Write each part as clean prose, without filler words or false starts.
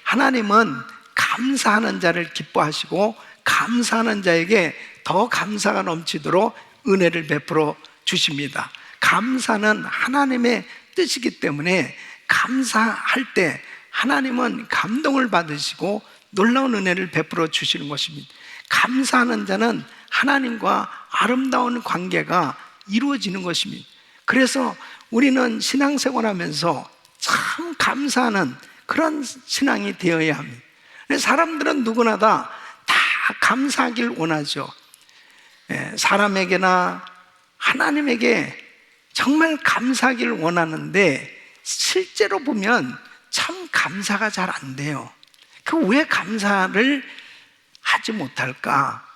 하나님은 감사하는 자를 기뻐하시고 감사하는 자에게 더 감사가 넘치도록 은혜를 베풀어 주십니다. 감사는 하나님의 뜻이기 때문에 감사할 때 하나님은 감동을 받으시고 놀라운 은혜를 베풀어 주시는 것입니다. 감사하는 자는 하나님과 아름다운 관계가 이루어지는 것입니다. 그래서 우리는 신앙생활하면서 참 감사하는 그런 신앙이 되어야 합니다. 사람들은 누구나 다 감사하길 원하죠. 사람에게나 하나님에게 정말 감사하길 원하는데 실제로 보면 참 감사가 잘 안 돼요. 왜 감사를 하지 못할까?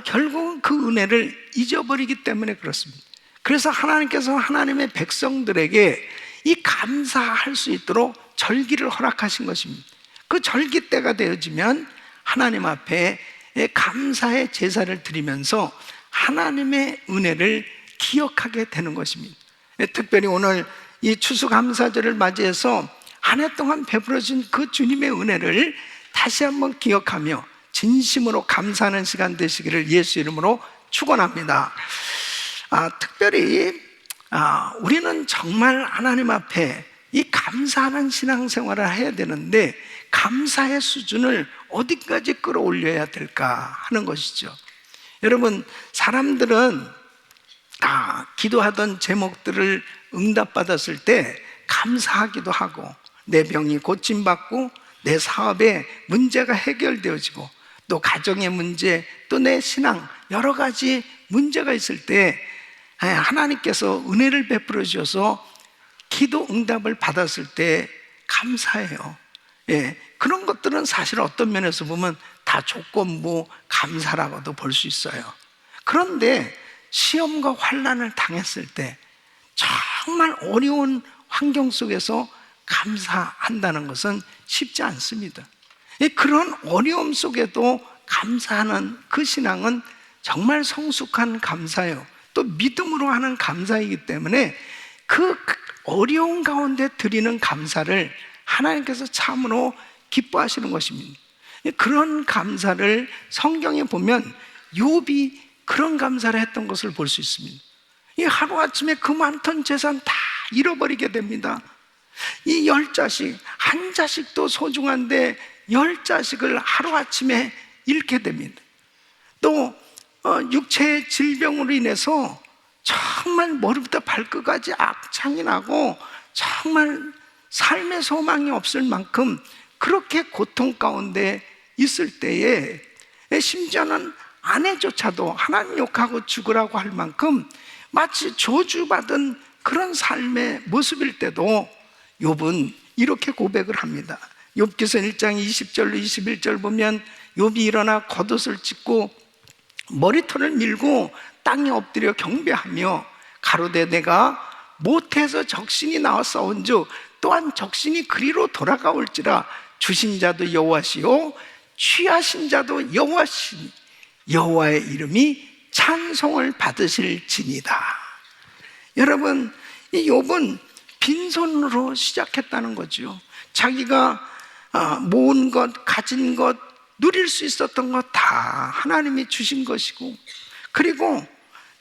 결국은 그 은혜를 잊어버리기 때문에 그렇습니다. 그래서 하나님께서 하나님의 백성들에게 이 감사할 수 있도록 절기를 허락하신 것입니다. 그 절기 때가 되어지면 하나님 앞에 감사의 제사를 드리면서 하나님의 은혜를 기억하게 되는 것입니다. 특별히 오늘 이 추수감사절을 맞이해서 한 해 동안 베풀어진 그 주님의 은혜를 다시 한번 기억하며 진심으로 감사하는 시간 되시기를 예수 이름으로 축원합니다. 특별히 우리는 정말 하나님 앞에 이 감사하는 신앙생활을 해야 되는데 감사의 수준을 어디까지 끌어올려야 될까 하는 것이죠. 여러분, 사람들은 기도하던 제목들을 응답받았을 때 감사하기도 하고 내 병이 고침받고 내 사업에 문제가 해결되어지고 또 가정의 문제, 또 내 신앙 여러 가지 문제가 있을 때 하나님께서 은혜를 베풀어 주셔서 기도 응답을 받았을 때 감사해요. 그런 것들은 사실 어떤 면에서 보면 다 조건부 감사라고도 볼 수 있어요. 그런데 시험과 환난을 당했을 때 정말 어려운 환경 속에서 감사한다는 것은 쉽지 않습니다. 그런 어려움 속에도 감사하는 그 신앙은 정말 성숙한 감사예요. 또 믿음으로 하는 감사이기 때문에 그 어려운 가운데 드리는 감사를 하나님께서 참으로 기뻐하시는 것입니다. 그런 감사를 성경에 보면 욥이 그런 감사를 했던 것을 볼 수 있습니다. 하루아침에 그 많던 재산 다 잃어버리게 됩니다. 이 10자식, 한 자식도 소중한데 10자식을 하루아침에 잃게 됩니다. 또 육체의 질병으로 인해서 정말 머리부터 발끝까지 악창이 나고 정말 삶의 소망이 없을 만큼 그렇게 고통 가운데 있을 때에 심지어는 아내조차도 하나님 욕하고 죽으라고 할 만큼 마치 저주받은 그런 삶의 모습일 때도 욥은 이렇게 고백을 합니다. 욥기서 1장 20절로 21절 보면 욥이 일어나 겉옷을 찢고 머리털을 밀고 땅에 엎드려 경배하며 가로되 내가 못해서 적신이 나와 싸운즉 또한 적신이 그리로 돌아가올지라 주신 자도 여호와시요 취하신 자도 여호와시니 여호와의 이름이 찬송을 받으실지니라. 여러분, 이 욥은 빈손으로 시작했다는 거죠. 자기가 모은 것, 가진 것, 누릴 수 있었던 것 다 하나님이 주신 것이고, 그리고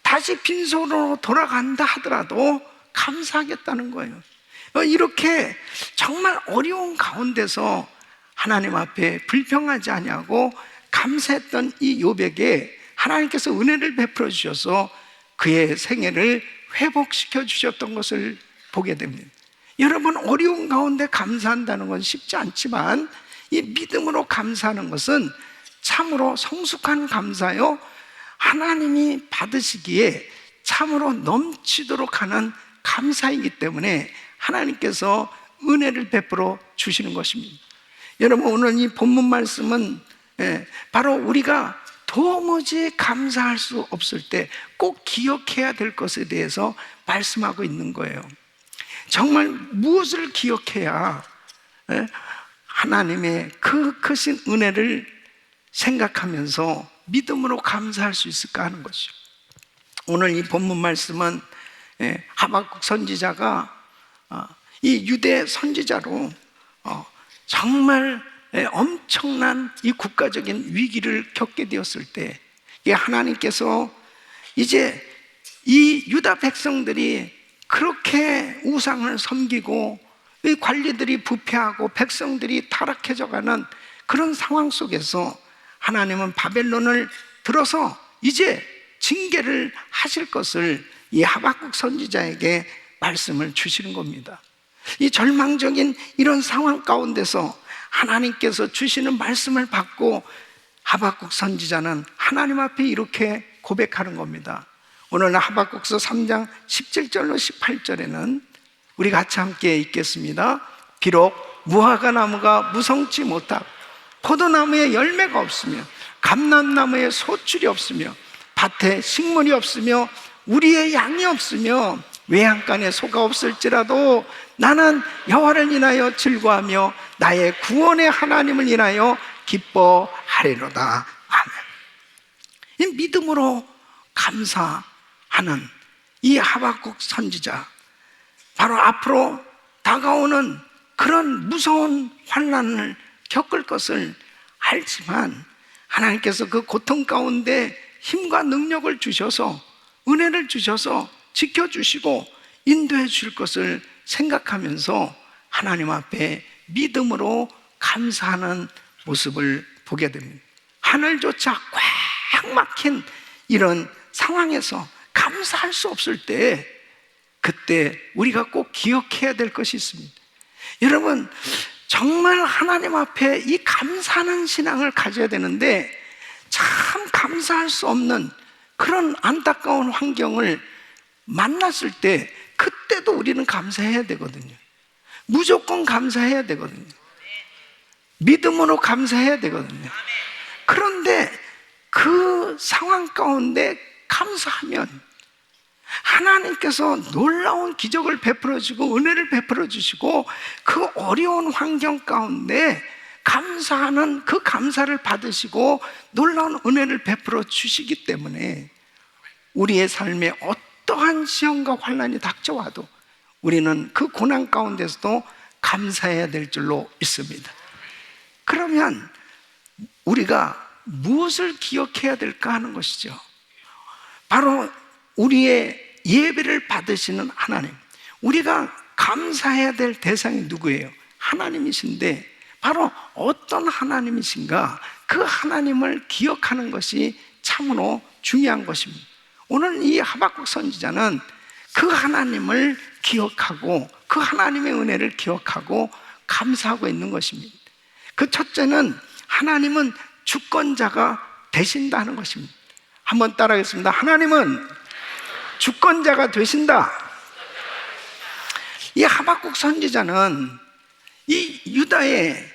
다시 빈손으로 돌아간다 하더라도 감사하겠다는 거예요. 이렇게 정말 어려운 가운데서 하나님 앞에 불평하지 아니하고 감사했던 이 욥에게 하나님께서 은혜를 베풀어 주셔서 그의 생애를 회복시켜 주셨던 것을 보게 됩니다. 여러분, 어려운 가운데 감사한다는 건 쉽지 않지만 이 믿음으로 감사하는 것은 참으로 성숙한 감사요, 하나님이 받으시기에 참으로 넘치도록 하는 감사이기 때문에 하나님께서 은혜를 베풀어 주시는 것입니다. 여러분, 오늘 이 본문 말씀은 바로 우리가 도무지 감사할 수 없을 때 꼭 기억해야 될 것에 대해서 말씀하고 있는 거예요. 정말 무엇을 기억해야 하나님의 그 크신 은혜를 생각하면서 믿음으로 감사할 수 있을까 하는 것이죠. 오늘 이 본문 말씀은 하박국 선지자가 이 유대 선지자로 정말 엄청난 이 국가적인 위기를 겪게 되었을 때 하나님께서 이제 이 유다 백성들이 그렇게 우상을 섬기고 이 관리들이 부패하고 백성들이 타락해져가는 그런 상황 속에서 하나님은 바벨론을 들어서 이제 징계를 하실 것을 이 하박국 선지자에게 말씀을 주시는 겁니다. 이 절망적인 이런 상황 가운데서 하나님께서 주시는 말씀을 받고 하박국 선지자는 하나님 앞에 이렇게 고백하는 겁니다. 오늘 하박국서 3장 17절로 18절에는 우리 같이 함께 읽겠습니다. 비록 무화과 나무가 무성치 못하고 포도나무에 열매가 없으며 감람나무에 소출이 없으며 밭에 식물이 없으며 우리의 양이 없으며 외양간에 소가 없을지라도 나는 여호와를 인하여 즐거워하며 나의 구원의 하나님을 인하여 기뻐하리로다. 아멘. 이 믿음으로 감사하는 이 하박국 선지자, 바로 앞으로 다가오는 그런 무서운 환난을 겪을 것을 알지만 하나님께서 그 고통 가운데 힘과 능력을 주셔서 은혜를 주셔서 지켜주시고 인도해 주실 것을 생각하면서 하나님 앞에 믿음으로 감사하는 모습을 보게 됩니다. 하늘조차 꽉 막힌 이런 상황에서 감사할 수 없을 때, 그때 우리가 꼭 기억해야 될 것이 있습니다. 여러분, 정말 하나님 앞에 이 감사하는 신앙을 가져야 되는데 참 감사할 수 없는 그런 안타까운 환경을 만났을 때 그때도 우리는 감사해야 되거든요. 무조건 감사해야 되거든요. 믿음으로 감사해야 되거든요. 그런데 그 상황 가운데 감사하면 하나님께서 놀라운 기적을 베풀어 주고 은혜를 베풀어 주시고 그 어려운 환경 가운데 감사하는 그 감사를 받으시고 놀라운 은혜를 베풀어 주시기 때문에 우리의 삶에 어떠한 시험과 환난이 닥쳐와도 우리는 그 고난 가운데서도 감사해야 될 줄로 믿습니다. 그러면 우리가 무엇을 기억해야 될까 하는 것이죠. 바로 우리의 예배를 받으시는 하나님, 우리가 감사해야 될 대상이 누구예요? 하나님이신데 바로 어떤 하나님이신가, 그 하나님을 기억하는 것이 참으로 중요한 것입니다. 오늘 이 하박국 선지자는 그 하나님을 기억하고 그 하나님의 은혜를 기억하고 감사하고 있는 것입니다. 그 첫째는 하나님은 주권자가 되신다는 것입니다. 한번 따라하겠습니다. 하나님은 주권자가 되신다. 이 하박국 선지자는 이 유다에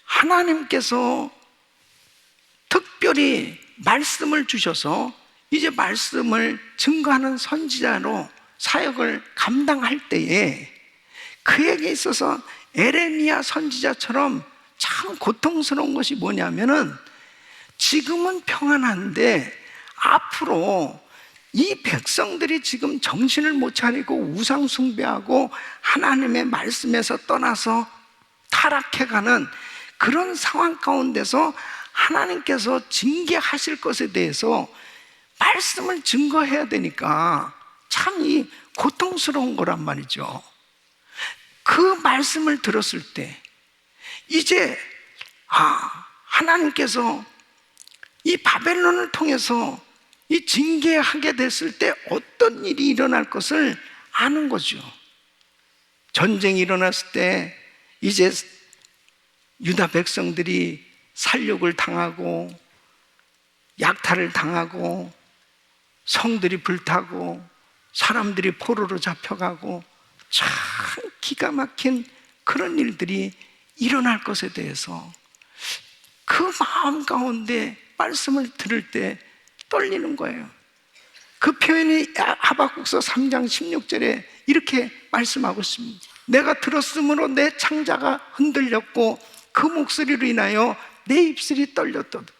하나님께서 특별히 말씀을 주셔서 이제 말씀을 증거하는 선지자로 사역을 감당할 때에 그에게 있어서 에레미야 선지자처럼 참 고통스러운 것이 뭐냐면은 지금은 평안한데 앞으로 이 백성들이 지금 정신을 못 차리고 우상 숭배하고 하나님의 말씀에서 떠나서 타락해가는 그런 상황 가운데서 하나님께서 징계하실 것에 대해서 말씀을 증거해야 되니까 참 이 고통스러운 거란 말이죠. 그 말씀을 들었을 때 이제 하나님께서 이 바벨론을 통해서 이 징계하게 됐을 때 어떤 일이 일어날 것을 아는 거죠. 전쟁이 일어났을 때 이제 유다 백성들이 살육을 당하고 약탈을 당하고 성들이 불타고 사람들이 포로로 잡혀가고 참 기가 막힌 그런 일들이 일어날 것에 대해서 그 마음 가운데 말씀을 들을 때 떨리는 거예요. 그 표현이 하박국서 3장 16절에 이렇게 말씀하고 있습니다. 내가 들었으므로 내 창자가 흔들렸고 그 목소리로 인하여 내 입술이 떨렸도다.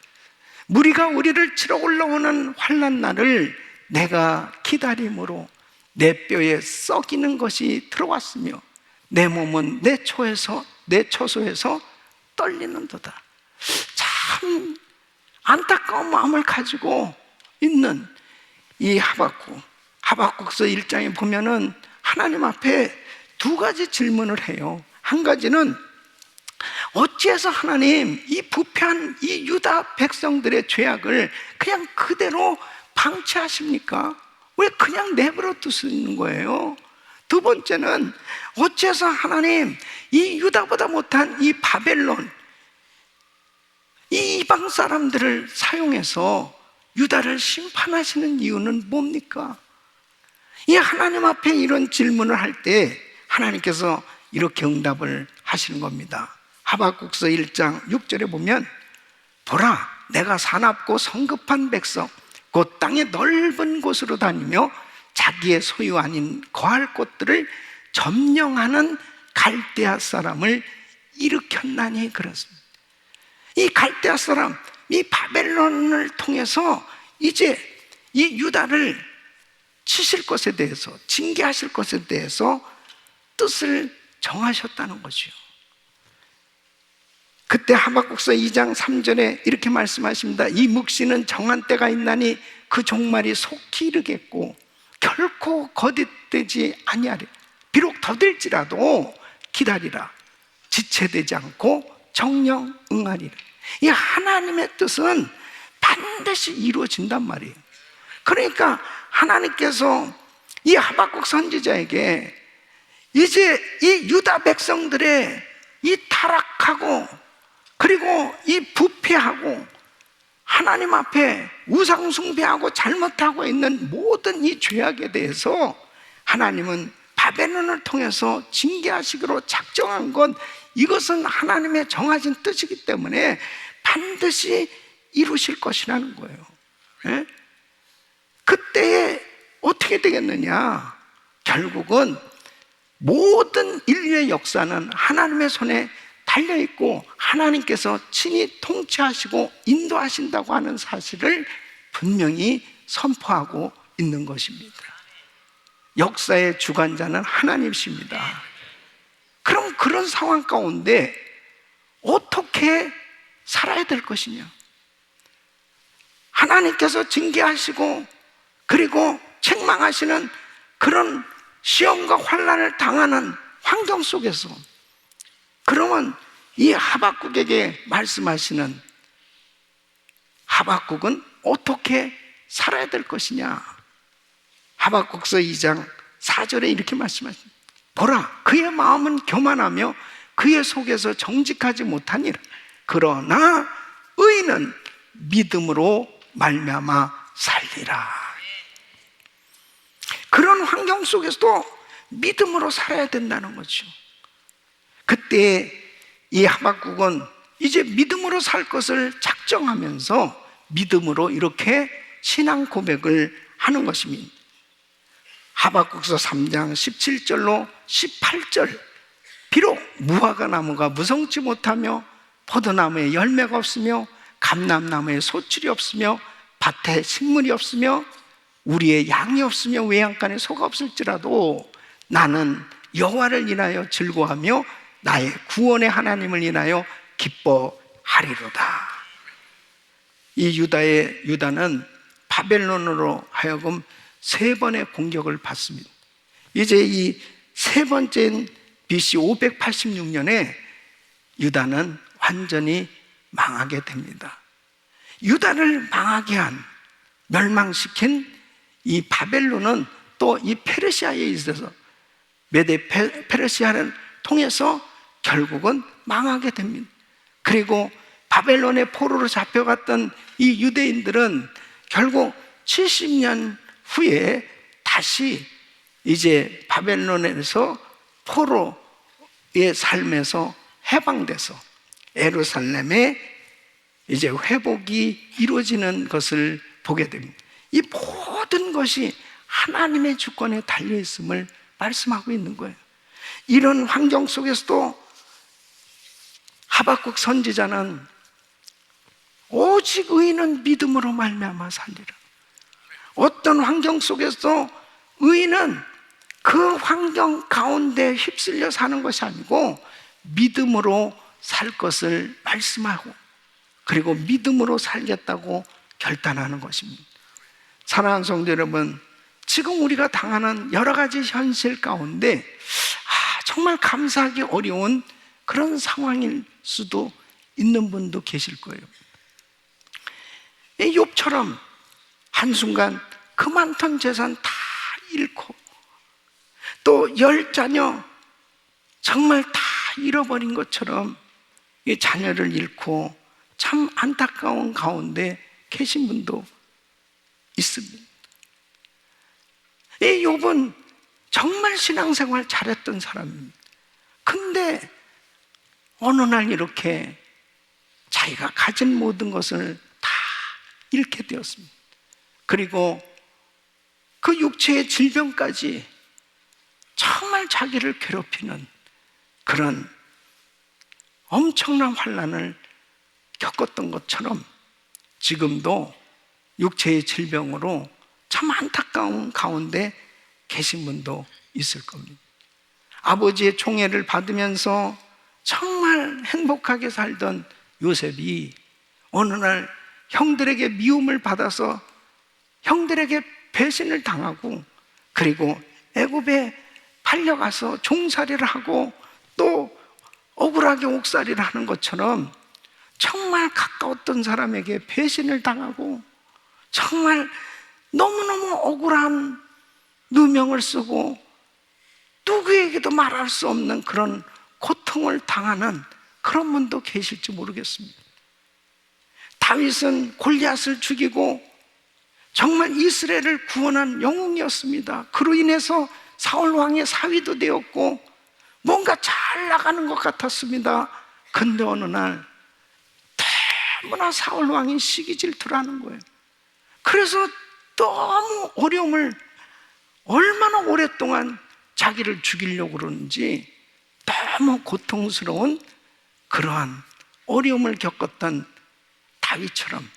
무리가 우리를 치러 올라오는 환난 날을 내가 기다림으로 내 뼈에 썩이는 것이 들어왔으며 내 몸은 내 초에서 내 처소에서 떨리는도다. 참 안타까운 마음을 가지고 있는 이 하박국서 1장에 보면은 하나님 앞에 두 가지 질문을 해요. 한 가지는 어찌해서 하나님 이 부패한 이 유다 백성들의 죄악을 그냥 그대로 방치하십니까? 왜 그냥 내버려 두시는 거예요? 두 번째는 어째서 하나님 이 유다보다 못한 이 바벨론, 이 이방 사람들을 사용해서 유다를 심판하시는 이유는 뭡니까? 이 하나님 앞에 이런 질문을 할 때 하나님께서 이렇게 응답을 하시는 겁니다. 하박국서 1장 6절에 보면 보라, 내가 사납고 성급한 백성 곧 땅의 넓은 곳으로 다니며 자기의 소유 아닌 거할 곳들을 점령하는 갈대아 사람을 일으켰나니 그렇습니다. 이 갈대아 사람, 이 바벨론을 통해서 이제 이 유다를 치실 것에 대해서, 징계하실 것에 대해서 뜻을 정하셨다는 거죠. 그때 하박국서 2장 3절에 이렇게 말씀하십니다. 이 묵시는 정한 때가 있나니 그 종말이 속히 이르겠고 결코 거짓되지 아니하리. 비록 더딜지라도 기다리라. 지체되지 않고 정령 응하리라. 이 하나님의 뜻은 반드시 이루어진단 말이에요. 그러니까 하나님께서 이 하박국 선지자에게 이제 이 유다 백성들의 이 타락하고 그리고 이 부패하고 하나님 앞에 우상 숭배하고 잘못하고 있는 모든 이 죄악에 대해서 하나님은 바벨론을 통해서 징계하시기로 작정한 것, 이것은 하나님의 정하신 뜻이기 때문에 반드시 이루실 것이라는 거예요. 예? 그때에 어떻게 되겠느냐? 결국은 모든 인류의 역사는 하나님의 손에 달려있고 하나님께서 친히 통치하시고 인도하신다고 하는 사실을 분명히 선포하고 있는 것입니다. 역사의 주관자는 하나님이십니다. 그럼 그런 상황 가운데 어떻게 살아야 될 것이냐? 하나님께서 징계하시고 그리고 책망하시는 그런 시험과 환난을 당하는 환경 속에서 그러면 이 하박국에게 말씀하시는 하박국은 어떻게 살아야 될 것이냐? 하박국서 2장 4절에 이렇게 말씀하십니다. 보라, 그의 마음은 교만하며 그의 속에서 정직하지 못하니라. 그러나 의인은 믿음으로 말미암아 살리라. 그런 환경 속에서도 믿음으로 살아야 된다는 거죠. 그때 이 하박국은 이제 믿음으로 살 것을 작정하면서 믿음으로 이렇게 신앙 고백을 하는 것입니다. 하박국서 3장 17절로 18절, 비록 무화과 나무가 무성치 못하며 포도나무에 열매가 없으며 감람나무에 소출이 없으며 밭에 식물이 없으며 우리의 양이 없으며 외양간에 소가 없을지라도 나는 여호와를 인하여 즐거워하며 나의 구원의 하나님을 인하여 기뻐하리로다. 이 유다는 바벨론으로 하여금 3번의 공격을 받습니다. 이제 이 3번째인 BC 586년에 유다는 완전히 망하게 됩니다. 유다를 망하게 한, 멸망시킨 이 바벨론은 또 이 페르시아에 있어서 메데 페르시아를 통해서 결국은 망하게 됩니다. 그리고 바벨론의 포로로 잡혀갔던 이 유대인들은 결국 70년 후에 다시 이제 바벨론에서 포로의 삶에서 해방돼서 예루살렘에 이제 회복이 이루어지는 것을 보게 됩니다. 이 모든 것이 하나님의 주권에 달려있음을 말씀하고 있는 거예요. 이런 환경 속에서도 하박국 선지자는 오직 의인은 믿음으로 말미암아 살리라. 어떤 환경 속에서 의인은 그 환경 가운데 휩쓸려 사는 것이 아니고 믿음으로 살 것을 말씀하고, 그리고 믿음으로 살겠다고 결단하는 것입니다. 사랑하는 성도 여러분, 지금 우리가 당하는 여러 가지 현실 가운데 정말 감사하기 어려운 그런 상황일 수도 있는 분도 계실 거예요. 욥처럼 한순간 그 많던 재산 다 잃고, 또 10자녀 정말 다 잃어버린 것처럼 이 자녀를 잃고 참 안타까운 가운데 계신 분도 있습니다. 이 욥은 정말 신앙생활 잘했던 사람입니다. 근데 어느 날 이렇게 자기가 가진 모든 것을 다 잃게 되었습니다. 그리고 그 육체의 질병까지 정말 자기를 괴롭히는 그런 엄청난 환난을 겪었던 것처럼 지금도 육체의 질병으로 참 안타까운 가운데 계신 분도 있을 겁니다. 아버지의 총애를 받으면서 정말 행복하게 살던 요셉이 어느 날 형들에게 미움을 받아서 형들에게 배신을 당하고, 그리고 애굽에 팔려가서 종살이를 하고 또 억울하게 옥살이를 하는 것처럼 정말 가까웠던 사람에게 배신을 당하고 정말 너무너무 억울한 누명을 쓰고 누구에게도 말할 수 없는 그런 고통을 당하는 그런 분도 계실지 모르겠습니다. 다윗은 골리앗을 죽이고 정말 이스라엘을 구원한 영웅이었습니다. 그로 인해서 사울 왕의 사위도 되었고 뭔가 잘 나가는 것 같았습니다. 근데 어느 날 너무나 사울 왕이 시기 질투를 하는 거예요. 그래서 너무 어려움을, 얼마나 오랫동안 자기를 죽이려고 그러는지 너무 고통스러운 그러한 어려움을 겪었던 다윗처럼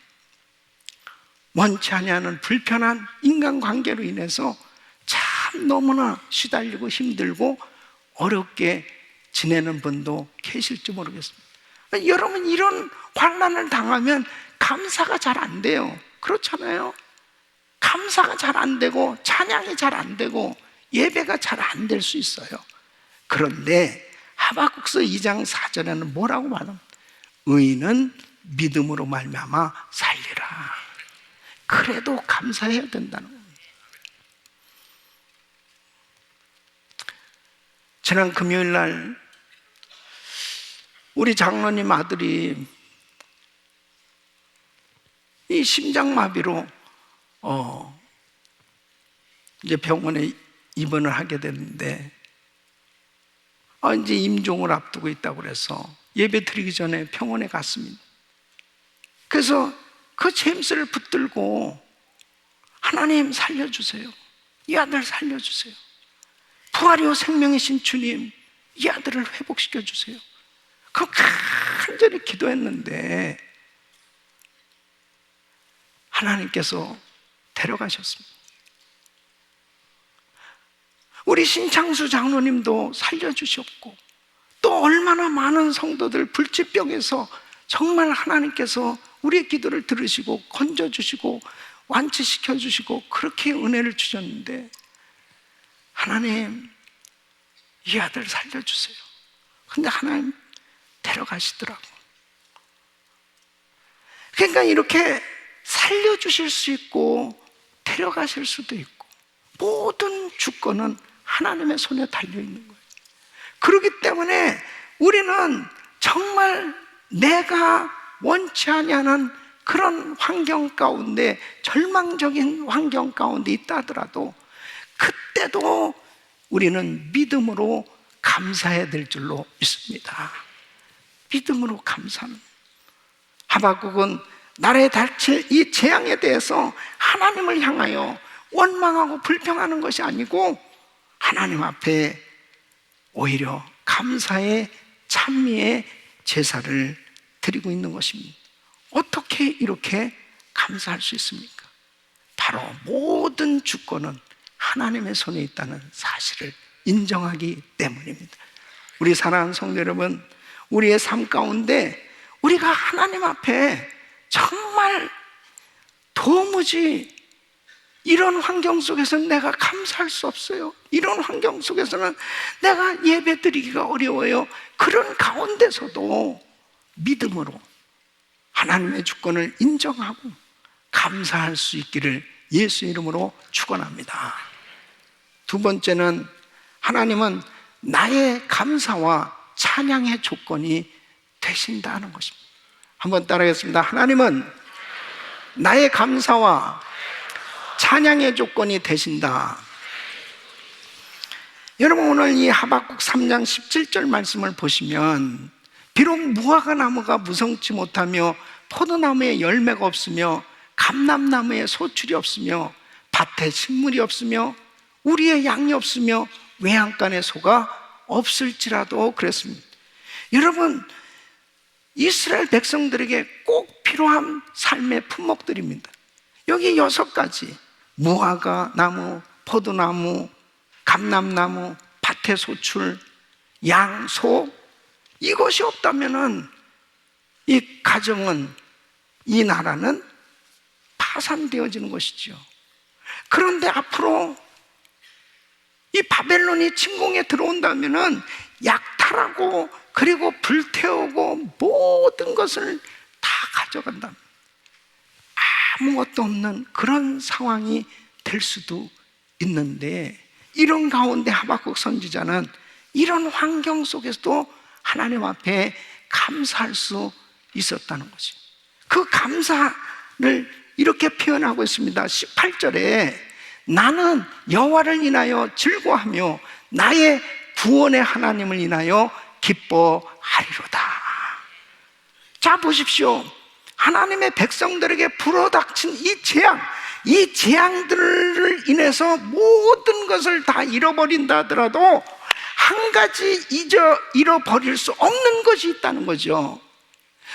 원치 아니하는 불편한 인간관계로 인해서 참 너무나 시달리고 힘들고 어렵게 지내는 분도 계실지 모르겠습니다. 여러분, 이런 환난을 당하면 감사가 잘 안 돼요. 그렇잖아요. 감사가 잘 안 되고 찬양이 잘 안 되고 예배가 잘 안 될 수 있어요. 그런데 하박국서 2장 4절에는 뭐라고 말합니까? 의인은 믿음으로 말미암아 살리라. 그래도 감사해야 된다는 겁니다. 지난 금요일 날 우리 장로님 아들이 이 심장마비로 이제 병원에 입원을 하게 됐는데 이제 임종을 앞두고 있다고 그래서 예배 드리기 전에 병원에 갔습니다. 그래서 그 제임스를 붙들고 하나님 살려주세요. 이 아들 살려주세요. 부활이요 생명이신 주님, 이 아들을 회복시켜 주세요. 그럼 간절히 기도했는데 하나님께서 데려가셨습니다. 우리 신창수 장로님도 살려주셨고, 또 얼마나 많은 성도들 불치병에서 정말 하나님께서 우리의 기도를 들으시고 건져주시고 완치시켜주시고 그렇게 은혜를 주셨는데, 하나님 이 아들 살려주세요. 근데 하나님 데려가시더라고. 그러니까 이렇게 살려주실 수 있고 데려가실 수도 있고 모든 주권은 하나님의 손에 달려있는 거예요. 그렇기 때문에 우리는 정말 내가 원치 아니하는 그런 환경 가운데, 절망적인 환경 가운데 있다 하더라도 그때도 우리는 믿음으로 감사해야 될 줄로 믿습니다. 믿음으로 감사는, 하박국은 나라에 닥칠 이 재앙에 대해서 하나님을 향하여 원망하고 불평하는 것이 아니고 하나님 앞에 오히려 감사의 찬미의 제사를 드리고 있는 것입니다. 어떻게 이렇게 감사할 수 있습니까? 바로 모든 주권은 하나님의 손에 있다는 사실을 인정하기 때문입니다. 우리 사랑하는 성도 여러분, 우리의 삶 가운데 우리가 하나님 앞에 정말 도무지 이런 환경 속에서는 내가 감사할 수 없어요. 이런 환경 속에서는 내가 예배 드리기가 어려워요. 그런 가운데서도 믿음으로 하나님의 주권을 인정하고 감사할 수 있기를 예수 이름으로 축원합니다. 두 번째는 하나님은 나의 감사와 찬양의 조건이 되신다는 것입니다. 한번 따라하겠습니다. 하나님은 나의 감사와 찬양의 조건이 되신다. 여러분, 오늘 이 하박국 3장 17절 말씀을 보시면 비록 무화과 나무가 무성치 못하며 포도나무에 열매가 없으며 감람나무에 소출이 없으며 밭에 식물이 없으며 우리의 양이 없으며 외양간에 소가 없을지라도 그랬습니다. 여러분, 이스라엘 백성들에게 꼭 필요한 삶의 품목들입니다. 여기 6가지, 무화과 나무, 포도나무, 감람나무, 밭의 소출, 양, 소, 이것이 없다면은 이 가정은, 이 나라는 파산되어지는 것이죠. 그런데 앞으로 이 바벨론이 침공에 들어온다면은 약탈하고 그리고 불태우고 모든 것을 다 가져간다. 아무것도 없는 그런 상황이 될 수도 있는데, 이런 가운데 하박국 선지자는 이런 환경 속에서도 하나님 앞에 감사할 수 있었다는 거죠. 그 감사를 이렇게 표현하고 있습니다. 18절에 나는 여호와를 인하여 즐거워하며 나의 구원의 하나님을 인하여 기뻐하리로다. 자, 보십시오. 하나님의 백성들에게 불어닥친 이 재앙들을 인해서 모든 것을 다 잃어버린다 하더라도 한 가지 잃어버릴 수 없는 것이 있다는 거죠.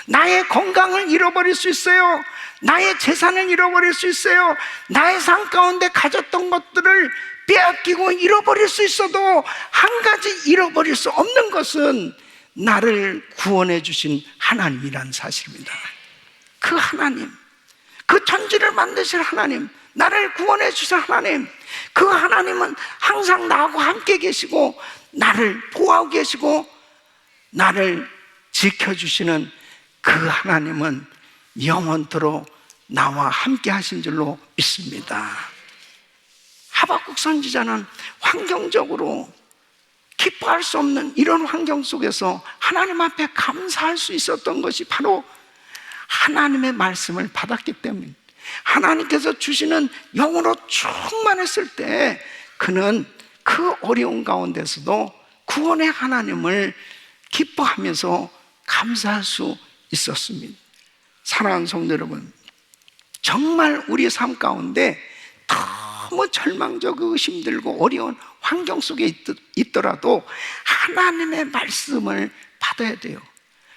나의 건강을 잃어버릴 수 있어요. 나의 재산을 잃어버릴 수 있어요. 나의 삶 가운데 가졌던 것들을 빼앗기고 잃어버릴 수 있어도 한 가지 잃어버릴 수 없는 것은 나를 구원해 주신 하나님이라는 사실입니다. 그 하나님, 그 천지를 만드실 하나님, 나를 구원해 주신 하나님, 그 하나님은 항상 나하고 함께 계시고 나를 보호하고 계시고 나를 지켜주시는 그 하나님은 영원토록 나와 함께 하신 줄로 믿습니다. 하박국 선지자는 환경적으로 기뻐할 수 없는 이런 환경 속에서 하나님 앞에 감사할 수 있었던 것이 바로 하나님의 말씀을 받았기 때문입니다. 하나님께서 주시는 영으로 충만했을 때 그는 그 어려운 가운데서도 구원의 하나님을 기뻐하면서 감사할 수 있었습니다. 사랑하는 성도 여러분, 정말 우리 삶 가운데 너무 절망적이고 힘들고 어려운 환경 속에 있더라도 하나님의 말씀을 받아야 돼요.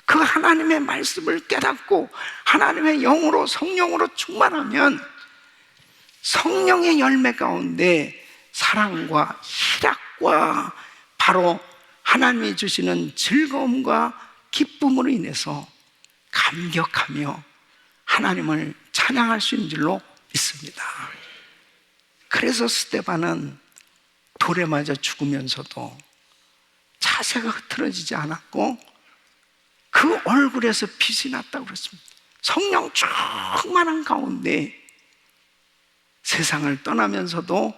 그 하나님의 말씀을 깨닫고 하나님의 영으로, 성령으로 충만하면 성령의 열매 가운데 사랑과 희락과 바로 하나님이 주시는 즐거움과 기쁨으로 인해서 감격하며 하나님을 찬양할 수 있는 줄로 믿습니다. 그래서 스데반은 돌에 맞아 죽으면서도 자세가 흐트러지지 않았고 그 얼굴에서 빛이 났다고 그랬습니다. 성령 충만한 가운데 세상을 떠나면서도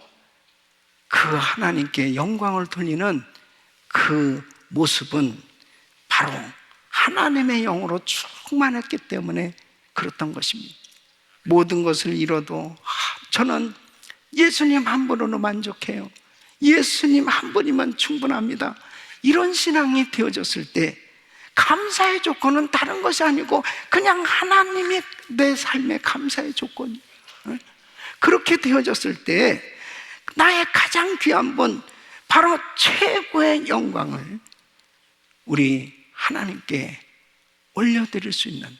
그 하나님께 영광을 돌리는 그 모습은 바로 하나님의 영으로 충만했기 때문에 그렇던 것입니다. 모든 것을 잃어도 저는 예수님 한 분으로 만족해요. 예수님 한 분이면 충분합니다. 이런 신앙이 되어졌을 때 감사의 조건은 다른 것이 아니고 그냥 하나님이 내 삶의 감사의 조건이에요. 그렇게 되어졌을 때 나의 가장 귀한 분, 바로 최고의 영광을 우리 하나님께 올려드릴 수 있는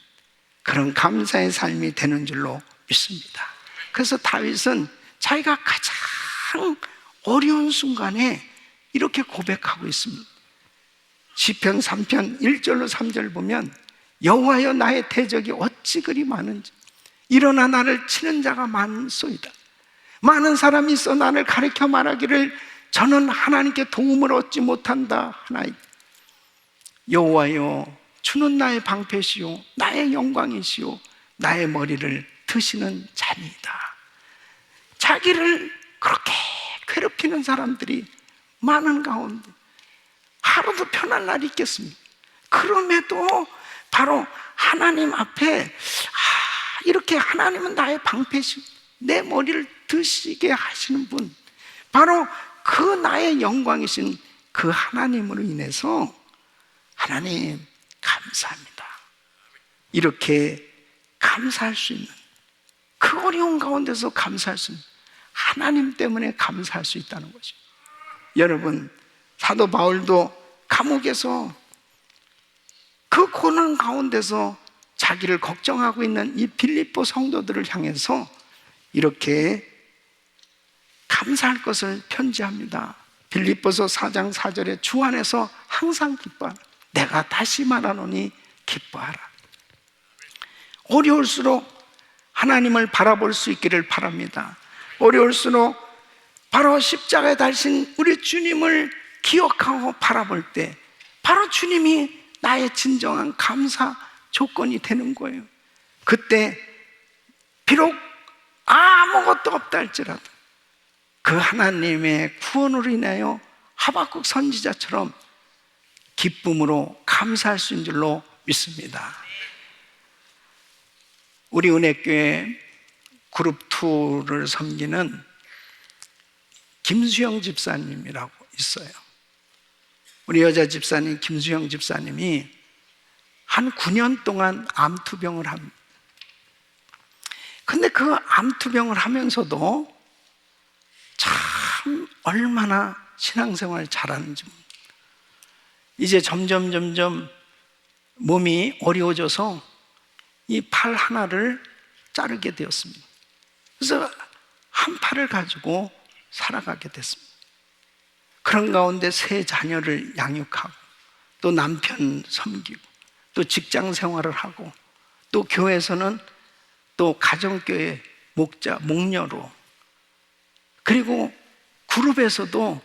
그런 감사의 삶이 되는 줄로 믿습니다. 그래서 다윗은 자기가 가장 어려운 순간에 이렇게 고백하고 있습니다. 시편 3편 1절로 3절 보면 여호와여 나의 대적이 어찌 그리 많은지 일어나 나를 치는 자가 많소이다. 많은 사람이 있어 나를 가리켜 말하기를 저는 하나님께 도움을 얻지 못한다 하나이다. 여호와여 주는 나의 방패시요 나의 영광이시요 나의 머리를 드시는 자니이다. 자기를 그렇게 괴롭히는 사람들이 많은 가운데 하루도 편할 날이 있겠습니까? 그럼에도 바로 하나님 앞에 이렇게 하나님은 나의 방패시고 내 머리를 드시게 하시는 분, 바로 그 나의 영광이신 그 하나님으로 인해서 하나님 감사합니다, 이렇게 감사할 수 있는, 그 어려운 가운데서 감사할 수 있는 하나님 때문에 감사할 수 있다는 것이죠. 여러분, 사도 바울도 감옥에서 그 고난 가운데서 자기를 걱정하고 있는 이 빌립보 성도들을 향해서 이렇게 감사할 것을 편지합니다. 빌립보서 4장 4절에 주 안에서 항상 기뻐하라. 내가 다시 말하노니 기뻐하라. 어려울수록 하나님을 바라볼 수 있기를 바랍니다. 어려울수록 바로 십자가에 달신 우리 주님을 기억하고 바라볼 때 바로 주님이 나의 진정한 감사 조건이 되는 거예요. 그때 비록 아무것도 없다 할지라도 그 하나님의 구원으로 인하여 하박국 선지자처럼 기쁨으로 감사할 수 있는 줄로 믿습니다. 우리 은혜교회 그룹 2를 섬기는 김수영 집사님이라고 있어요. 우리 여자 집사님 김수영 집사님이 한 9년 동안 암투병을 합니다. 근데 그 암투병을 하면서도 참 얼마나 신앙생활을 잘하는지, 이제 점점 몸이 어려워져서 이 팔 하나를 자르게 되었습니다. 그래서 한 팔을 가지고 살아가게 됐습니다. 그런 가운데 3 자녀를 양육하고 또 남편 섬기고 또 직장 생활을 하고 또 교회에서는 또 가정교회 목자, 목녀로, 그리고 그룹에서도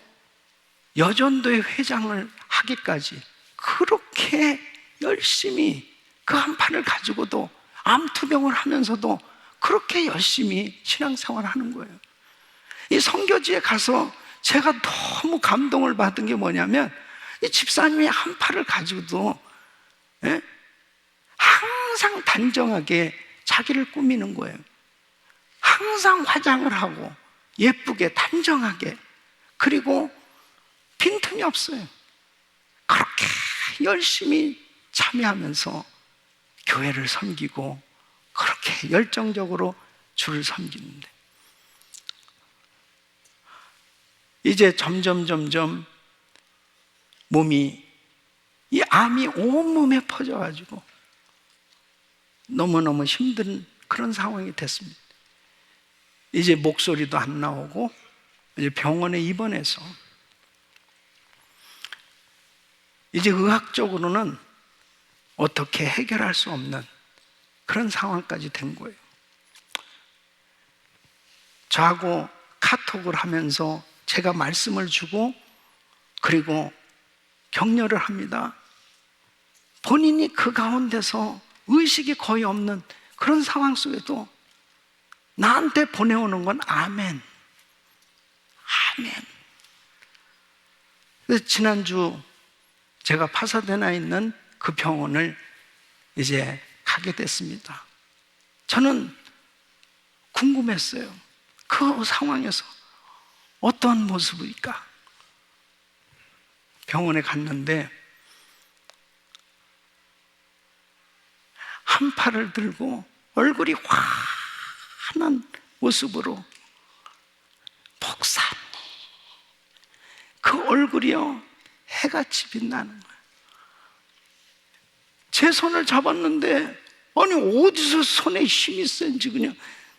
여전도의 회장을 하기까지 그렇게 열심히 그 한 팔을 가지고도 암투병을 하면서도 그렇게 열심히 신앙생활을 하는 거예요. 이 선교지에 가서 제가 너무 감동을 받은 게 뭐냐면 이 집사님이 한 팔을 가지고도 항상 단정하게 자기를 꾸미는 거예요. 항상 화장을 하고 예쁘게 단정하게, 그리고 빈틈이 없어요. 그렇게 열심히 참여하면서 교회를 섬기고 그렇게 열정적으로 주를 섬기는데 이제 점점 몸이, 이 암이 온몸에 퍼져가지고 너무너무 힘든 그런 상황이 됐습니다. 이제 목소리도 안 나오고 이제 병원에 입원해서 이제 의학적으로는 어떻게 해결할 수 없는 그런 상황까지 된 거예요. 저하고 카톡을 하면서 제가 말씀을 주고 그리고 격려를 합니다. 본인이 그 가운데서 의식이 거의 없는 그런 상황 속에도 나한테 보내오는 건 아멘, 아멘. 그래서 지난주 제가 파사데나에 있는 그 병원을 이제 가게 됐습니다. 저는 궁금했어요. 그 상황에서 어떤 모습일까? 병원에 갔는데 한 팔을 들고 얼굴이 환한 모습으로 목사님, 그 얼굴이요 해같이 빛나는 거예요. 제 손을 잡았는데 아니 어디서 손에 힘이 센지 그냥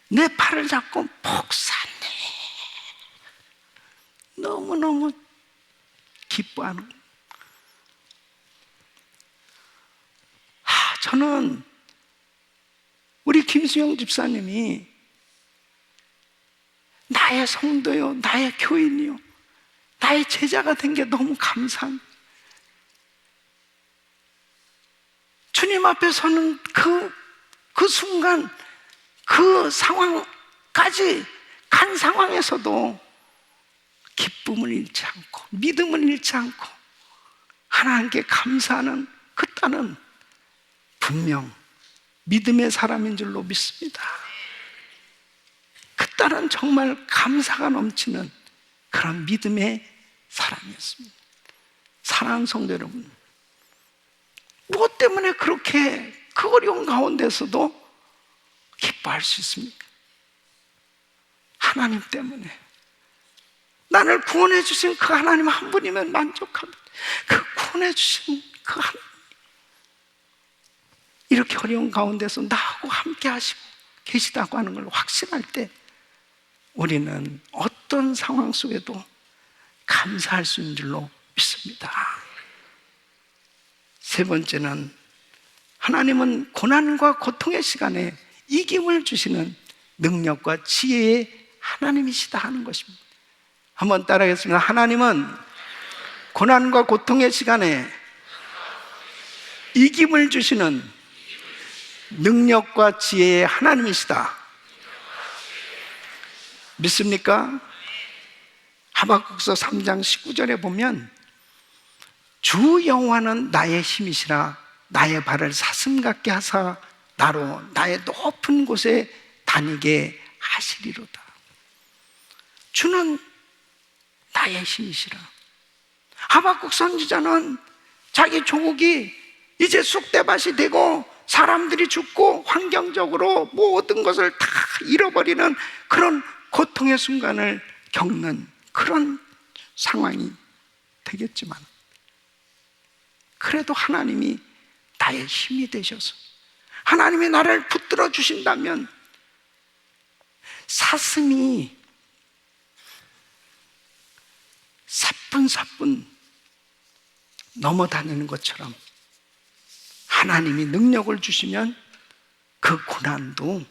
내 팔을 잡고 목사님, 너무너무 기뻐하는 거예요. 저는 우리 김수영 집사님이 나의 성도요, 나의 교인이요, 나의 제자가 된 게 너무 감사합니다. 주님 앞에 서는 그 순간, 그 상황까지 간 상황에서도 기쁨을 잃지 않고 믿음을 잃지 않고 하나님께 감사하는 그 딸은 분명 믿음의 사람인 줄로 믿습니다. 그 딸은 정말 감사가 넘치는 그런 믿음의 사람이었습니다. 사랑하는 성도 여러분, 무엇 때문에 그렇게 그 어려운 가운데서도 기뻐할 수 있습니까? 하나님 때문에. 나를 구원해 주신 그 하나님 한 분이면 만족합니다. 그 구원해 주신 그 하나님, 이렇게 어려운 가운데서 나하고 함께 하시고 계시다고 하는 걸 확신할 때 우리는 어떤 상황 속에도 감사할 수 있는 줄로 믿습니다. 세 번째는, 하나님은 고난과 고통의 시간에 이김을 주시는 능력과 지혜의 하나님이시다 하는 것입니다. 한번 따라하겠습니다. 하나님은 고난과 고통의 시간에 이김을 주시는 능력과 지혜의 하나님이시다. 믿습니까? 하박국서 3장 19절에 보면 주 여호와는 나의 힘이시라 나의 발을 사슴 같게 하사 나로 나의 높은 곳에 다니게 하시리로다. 주는 나의 힘이시라. 하박국 선지자는 자기 조국이 이제 쑥대밭이 되고 사람들이 죽고 환경적으로 모든 것을 다 잃어버리는 그런 고통의 순간을 겪는 그런 상황이 되겠지만, 그래도 하나님이 나의 힘이 되셔서 하나님이 나를 붙들어 주신다면 사슴이 사뿐사뿐 넘어다니는 것처럼 하나님이 능력을 주시면 그 고난도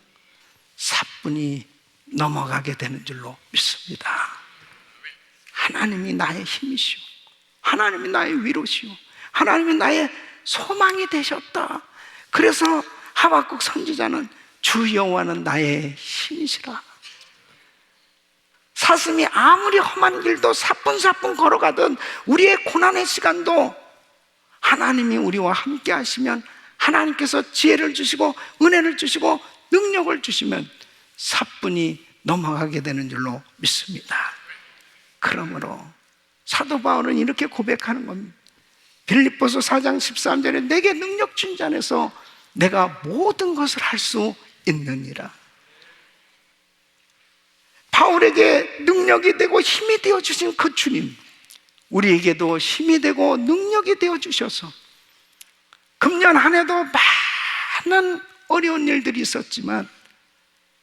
사뿐히 넘어가게 되는 줄로 믿습니다. 하나님이 나의 힘이시오, 하나님이 나의 위로시오, 하나님이 나의 소망이 되셨다. 그래서 하박국 선지자는 주 여호와는 나의 힘이시라. 사슴이 아무리 험한 길도 사뿐사뿐 걸어가던 우리의 고난의 시간도 하나님이 우리와 함께 하시면, 하나님께서 지혜를 주시고 은혜를 주시고 능력을 주시면 사뿐히 넘어가게 되는 줄로 믿습니다. 그러므로 사도 바울은 이렇게 고백하는 겁니다. 빌립보서 4장 13절에 내게 능력 준 자 안에서 내가 모든 것을 할 수 있느니라. 바울에게 능력이 되고 힘이 되어 주신 그 주님, 우리에게도 힘이 되고 능력이 되어 주셔서 금년 한 해도 많은 어려운 일들이 있었지만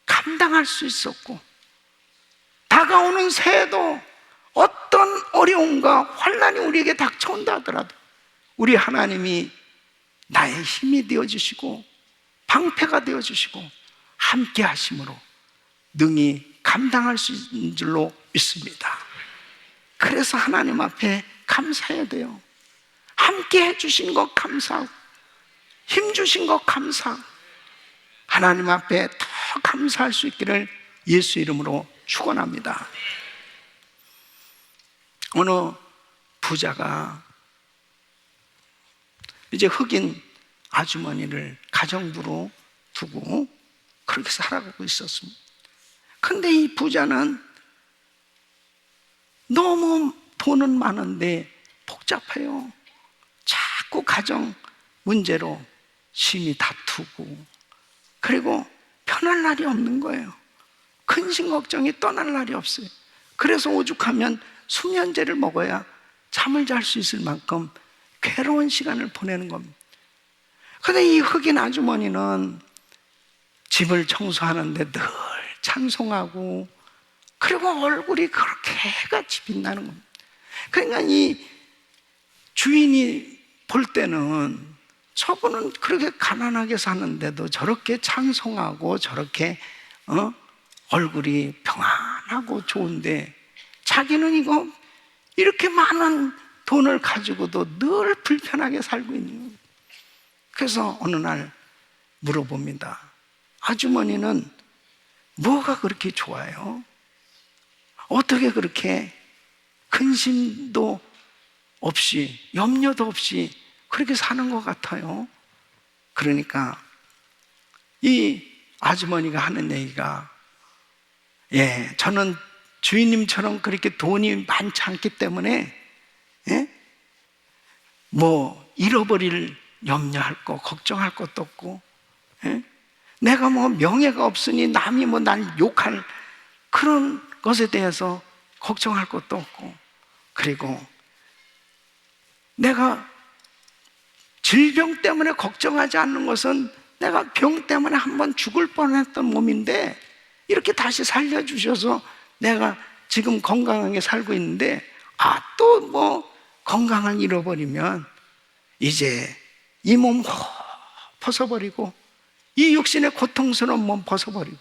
감당할 수 있었고, 다가오는 새해도 어떤 어려움과 환난이 우리에게 닥쳐온다 하더라도 우리 하나님이 나의 힘이 되어주시고 방패가 되어주시고 함께 하심으로 능히 감당할 수 있는 줄로 믿습니다. 그래서 하나님 앞에 감사해야 돼요. 함께 해주신 것 감사하고 힘 주신 것 감사하고 하나님 앞에 더 감사할 수 있기를 예수 이름으로 축원합니다. 어느 부자가 이제 흑인 아주머니를 가정부로 두고 그렇게 살아가고 있었습니다. 근데 이 부자는 너무 돈은 많은데 복잡해요. 자꾸 가정 문제로 심히 다투고, 그리고 편할 날이 없는 거예요. 근심 걱정이 떠날 날이 없어요. 그래서 오죽하면 수면제를 먹어야 잠을 잘 수 있을 만큼 괴로운 시간을 보내는 겁니다. 그런데 이 흑인 아주머니는 집을 청소하는데 늘 찬송하고, 그리고 얼굴이 그렇게 해같이 빛나는 겁니다. 그러니까 이 주인이 볼 때는 저분은 그렇게 가난하게 사는데도 저렇게 찬송하고 저렇게 얼굴이 평안하고 좋은데 자기는 이거 이렇게 많은 돈을 가지고도 늘 불편하게 살고 있는 거예요. 그래서 어느 날 물어봅니다. 아주머니는 뭐가 그렇게 좋아요? 어떻게 그렇게 근심도 없이 염려도 없이 그렇게 사는 것 같아요? 그러니까 이 아주머니가 하는 얘기가, 저는 주인님처럼 그렇게 돈이 많지 않기 때문에 뭐 잃어버릴 염려할 거 걱정할 것도 없고, 내가 뭐 명예가 없으니 남이 뭐 날 욕할 그런 것에 대해서 걱정할 것도 없고, 그리고 내가 질병 때문에 걱정하지 않는 것은 내가 병 때문에 한번 죽을 뻔했던 몸인데 이렇게 다시 살려주셔서 내가 지금 건강하게 살고 있는데, 또 뭐 건강을 잃어버리면 이제 이 몸 벗어버리고 이 육신의 고통스러운 몸 벗어버리고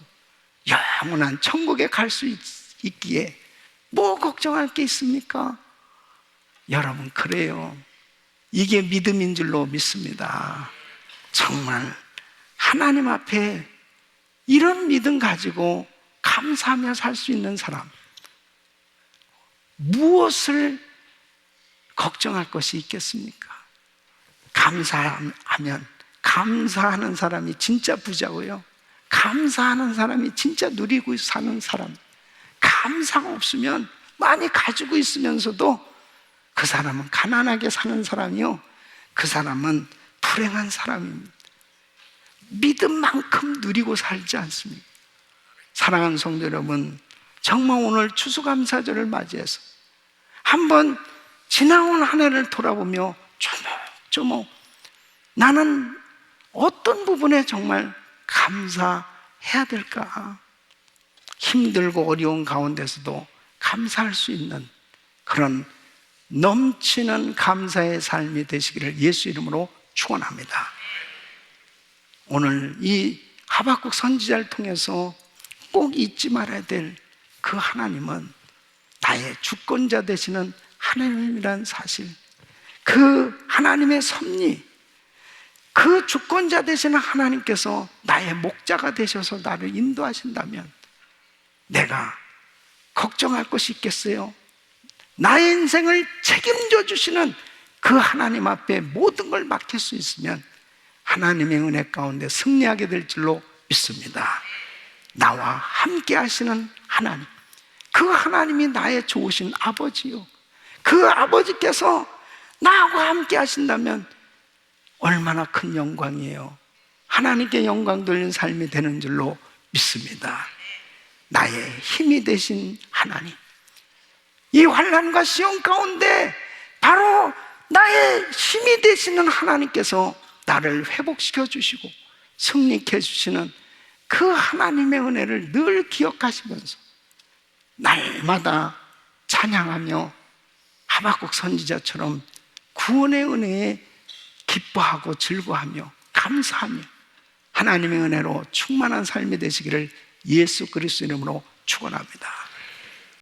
영원한 천국에 갈 수 있기에 뭐 걱정할 게 있습니까? 여러분, 그래요. 이게 믿음인 줄로 믿습니다. 정말 하나님 앞에 이런 믿음 가지고 감사하며 살 수 있는 사람, 무엇을 걱정할 것이 있겠습니까? 감사하면, 감사하는 사람이 진짜 부자고요, 감사하는 사람이 진짜 누리고 사는 사람. 감사가 없으면 많이 가지고 있으면서도 그 사람은 가난하게 사는 사람이요, 그 사람은 불행한 사람입니다. 믿음만큼 누리고 살지 않습니다. 사랑하는 성도 여러분, 정말 오늘 추수감사절을 맞이해서 한번 지나온 한 해를 돌아보며 조목조목 나는 어떤 부분에 정말 감사해야 될까? 힘들고 어려운 가운데서도 감사할 수 있는 그런 넘치는 감사의 삶이 되시기를 예수 이름으로 축원합니다. 오늘 이 하박국 선지자를 통해서 꼭 잊지 말아야 될 그 하나님은 나의 주권자 되시는 하나님이란 사실, 그 하나님의 섭리, 그 주권자 되시는 하나님께서 나의 목자가 되셔서 나를 인도하신다면 내가 걱정할 것이 있겠어요? 나의 인생을 책임져 주시는 그 하나님 앞에 모든 걸 맡길 수 있으면 하나님의 은혜 가운데 승리하게 될 줄로 믿습니다. 나와 함께 하시는 하나님, 그 하나님이 나의 좋으신 아버지요, 그 아버지께서 나하고 함께 하신다면 얼마나 큰 영광이에요. 하나님께 영광 돌리는 삶이 되는 줄로 믿습니다. 나의 힘이 되신 하나님, 이 환난과 시험 가운데 바로 나의 힘이 되시는 하나님께서 나를 회복시켜 주시고 승리케 해주시는 그 하나님의 은혜를 늘 기억하시면서 날마다 찬양하며 하박국 선지자처럼 구원의 은혜에 기뻐하고 즐거워하며 감사하며 하나님의 은혜로 충만한 삶이 되시기를 예수 그리스도 이름으로 축원합니다.